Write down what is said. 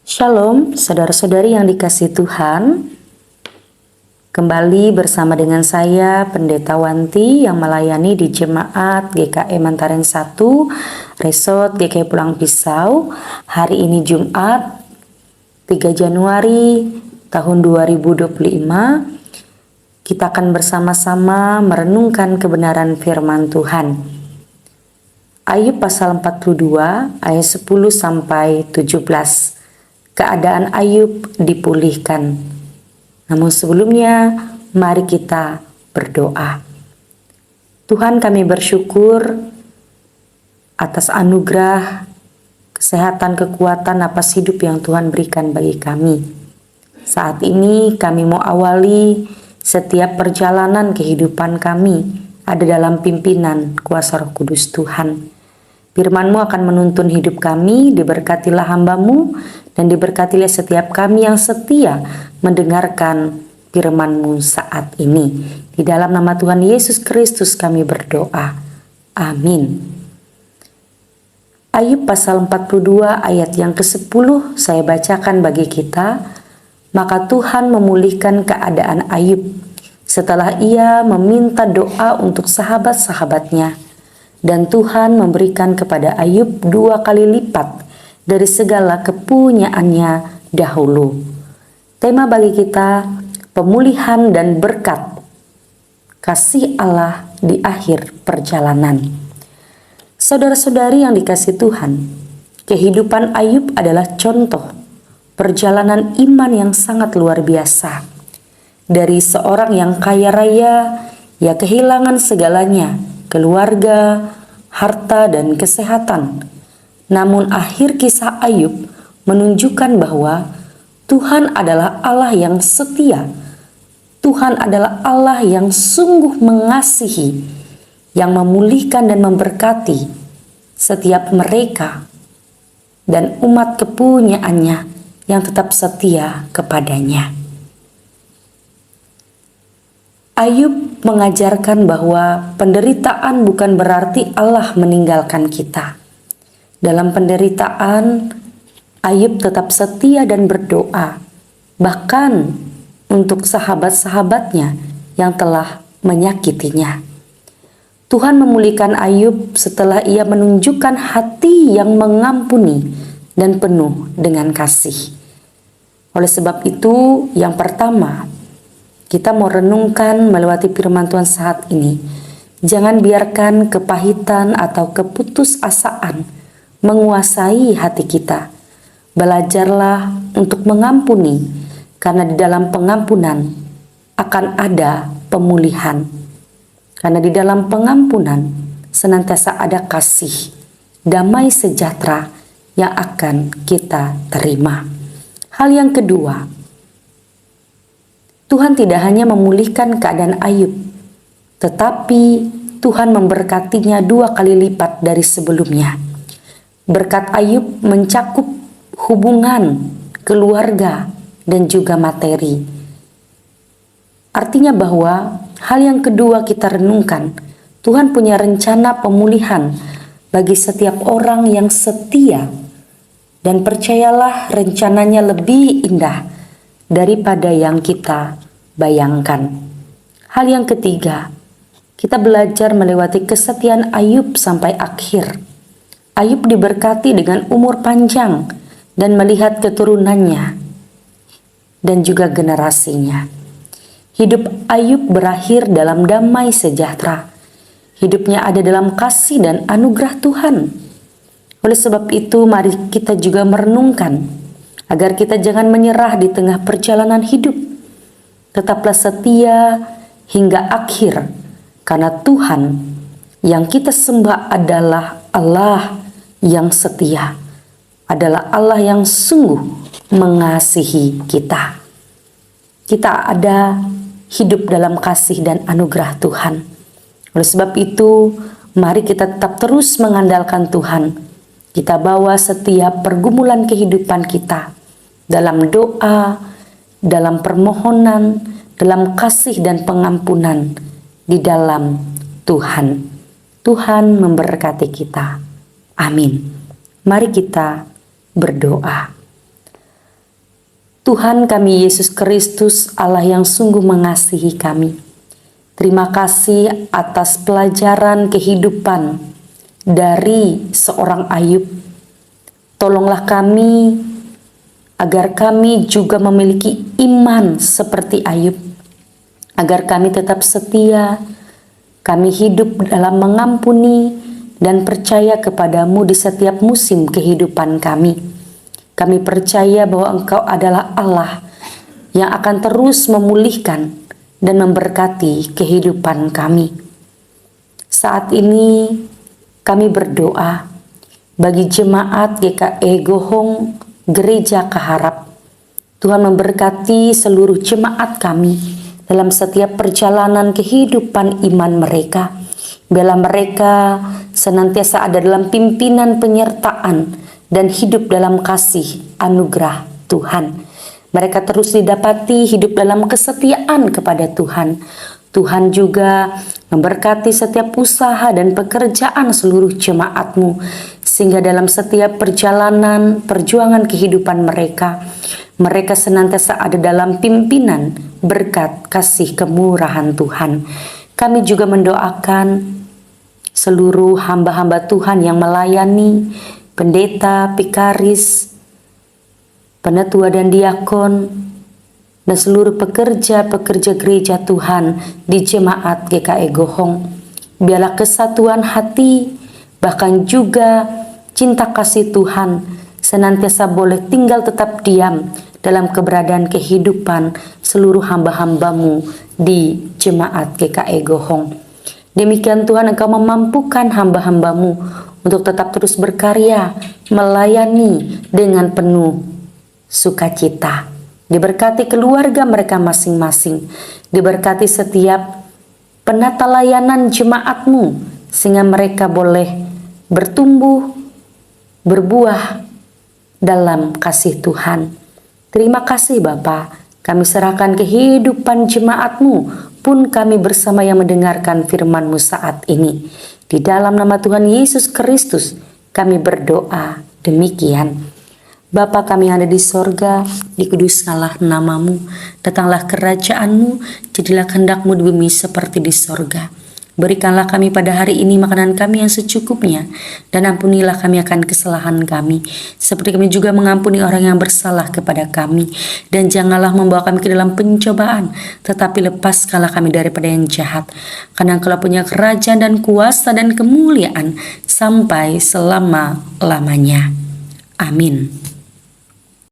Shalom, saudara-saudari yang dikasihi Tuhan. Kembali bersama dengan saya, Pendeta Wanti, yang melayani di Jemaat GKI Mantaren 1, Resort GKI Pulang Pisau. Hari ini Jumat, 3 Januari tahun 2025. Kita akan bersama-sama merenungkan kebenaran firman Tuhan. Ayub pasal 42 ayat 10 sampai 17. Keadaan Ayub dipulihkan. Namun sebelumnya, mari kita berdoa. Tuhan, kami bersyukur atas anugerah, kesehatan, kekuatan, napas hidup yang Tuhan berikan bagi kami. Saat ini kami mau awali setiap perjalanan kehidupan kami ada dalam pimpinan kuasa Roh Kudus Tuhan. Firman-Mu akan menuntun hidup kami, diberkatilah hamba-Mu, dan diberkatilah setiap kami yang setia mendengarkan firman-Mu saat ini. Di dalam nama Tuhan Yesus Kristus kami berdoa. Amin. Ayub pasal 42 ayat yang ke-10 saya bacakan bagi kita. Maka Tuhan memulihkan keadaan Ayub setelah ia meminta doa untuk sahabat-sahabatnya. Dan Tuhan memberikan kepada Ayub 2 kali lipat dari segala kepunyaannya dahulu. Tema bagi kita, pemulihan dan berkat kasih Allah di akhir perjalanan. Saudara-saudari yang dikasihi Tuhan, kehidupan Ayub adalah contoh perjalanan iman yang sangat luar biasa. Dari seorang yang kaya raya, ia kehilangan segalanya, keluarga, harta, dan kesehatan. Namun akhir kisah Ayub menunjukkan bahwa Tuhan adalah Allah yang setia. Tuhan adalah Allah yang sungguh mengasihi, yang memulihkan dan memberkati setiap mereka dan umat kepunyaannya yang tetap setia kepadanya. Ayub mengajarkan bahwa penderitaan bukan berarti Allah meninggalkan kita. Dalam penderitaan, Ayub tetap setia dan berdoa, bahkan untuk sahabat-sahabatnya yang telah menyakitinya. Tuhan memulihkan Ayub setelah ia menunjukkan hati yang mengampuni dan penuh dengan kasih. Oleh sebab itu, yang pertama, kita mau renungkan melewati firman Tuhan saat ini. Jangan biarkan kepahitan atau keputusasaan menguasai hati kita. Belajarlah untuk mengampuni, karena di dalam pengampunan akan ada pemulihan. Karena di dalam pengampunan senantiasa ada kasih, damai sejahtera yang akan kita terima. Hal yang kedua, Tuhan tidak hanya memulihkan keadaan Ayub, tetapi Tuhan memberkatinya 2 kali lipat dari sebelumnya. Berkat Ayub mencakup hubungan, keluarga, dan juga materi. Artinya bahwa hal yang kedua kita renungkan, Tuhan punya rencana pemulihan bagi setiap orang yang setia. Dan percayalah, rencananya lebih indah daripada yang kita bayangkan. Hal yang ketiga, kita belajar melewati kesetiaan Ayub sampai akhir. Ayub diberkati dengan umur panjang dan melihat keturunannya dan juga generasinya. Hidup Ayub berakhir dalam damai sejahtera. Hidupnya ada dalam kasih dan anugerah Tuhan. Oleh sebab itu, mari kita juga merenungkan agar kita jangan menyerah di tengah perjalanan hidup. Tetaplah setia hingga akhir, karena Tuhan yang kita sembah adalah Allah yang setia, adalah Allah yang sungguh mengasihi kita. Kita ada hidup dalam kasih dan anugerah Tuhan. Oleh sebab itu, mari kita tetap terus mengandalkan Tuhan. Kita bawa setiap pergumulan kehidupan kita dalam doa, dalam permohonan, dalam kasih dan pengampunan di dalam Tuhan. Tuhan memberkati kita. Amin. Mari kita berdoa. Tuhan kami Yesus Kristus, Allah yang sungguh mengasihi kami, terima kasih atas pelajaran kehidupan dari seorang Ayub. Tolonglah kami agar kami juga memiliki iman seperti Ayub, agar kami tetap setia, kami hidup dalam mengampuni dan percaya kepadamu di setiap musim kehidupan kami. Kami percaya bahwa Engkau adalah Allah yang akan terus memulihkan dan memberkati kehidupan kami. Saat ini kami berdoa bagi jemaat GKE Gohong Gereja Kaharap. Tuhan memberkati seluruh jemaat kami dalam setiap perjalanan kehidupan iman mereka. Biarlah mereka senantiasa ada dalam pimpinan penyertaan dan hidup dalam kasih anugerah Tuhan. Mereka terus didapati hidup dalam kesetiaan kepada Tuhan. Tuhan juga memberkati setiap usaha dan pekerjaan seluruh jemaat-Mu, sehingga dalam setiap perjalanan perjuangan kehidupan mereka, mereka senantiasa ada dalam pimpinan berkat kasih kemurahan Tuhan. Kami juga mendoakan seluruh hamba-hamba Tuhan yang melayani, pendeta, pikaris, penatua dan diakon, dan seluruh pekerja-pekerja gereja Tuhan di jemaat GKE Gohong. Biarlah kesatuan hati, bahkan juga cinta kasih Tuhan senantiasa boleh tinggal tetap diam dalam keberadaan kehidupan seluruh hamba-hamba-Mu di jemaat GKE Gohong. Demikian Tuhan, Engkau memampukan hamba-hamba-Mu untuk tetap terus berkarya, melayani dengan penuh sukacita. Diberkati keluarga mereka masing-masing, diberkati setiap penata layanan jemaat-Mu, sehingga mereka boleh bertumbuh, berbuah dalam kasih Tuhan. Terima kasih Bapa, kami serahkan kehidupan jemaat-Mu, pun kami bersama yang mendengarkan firman-Mu saat ini. Di dalam nama Tuhan Yesus Kristus kami berdoa demikian. Bapa kami yang ada di sorga, dikuduskanlah nama-Mu, datanglah kerajaan-Mu, jadilah kehendak-Mu di bumi seperti di sorga. Berikanlah kami pada hari ini makanan kami yang secukupnya, dan ampunilah kami akan kesalahan kami, seperti kami juga mengampuni orang yang bersalah kepada kami. Dan janganlah membawa kami ke dalam pencobaan, tetapi lepaskanlah kami daripada yang jahat. Karena Engkau punya kerajaan dan kuasa dan kemuliaan sampai selama-lamanya. Amin.